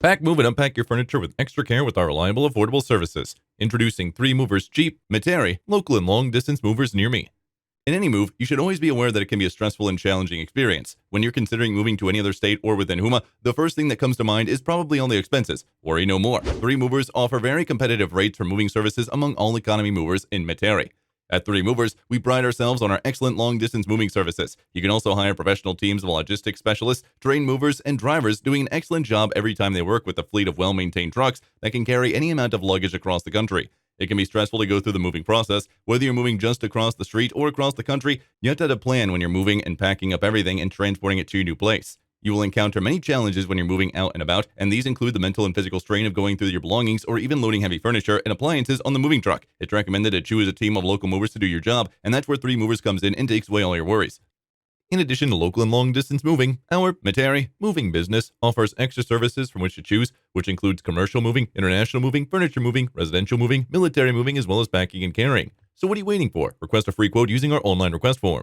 Pack, move, and unpack your furniture with extra care with our reliable, affordable services. Introducing 3 Movers Cheap, Metairie, local and long-distance movers near me. In any move, you should always be aware that it can be a stressful and challenging experience. When you're considering moving to any other state or within HUMA, the first thing that comes to mind is probably on the expenses. Worry no more. 3 Movers offer very competitive rates for moving services among all economy movers in Metairie. At 3 Movers, we pride ourselves on our excellent long-distance moving services. You can also hire professional teams of logistics specialists, trained movers, and drivers doing an excellent job every time they work with a fleet of well-maintained trucks that can carry any amount of luggage across the country. It can be stressful to go through the moving process. Whether you're moving just across the street or across the country, you have to have a plan when you're moving and packing up everything and transporting it to your new place. You will encounter many challenges when you're moving out and about, and these include the mental and physical strain of going through your belongings or even loading heavy furniture and appliances on the moving truck. It's recommended to choose a team of local movers to do your job, and that's where 3 Movers comes in and takes away all your worries. In addition to local and long-distance moving, our Metairie moving business offers extra services from which to choose, which includes commercial moving, international moving, furniture moving, residential moving, military moving, as well as packing and carrying. So what are you waiting for? Request a free quote using our online request form.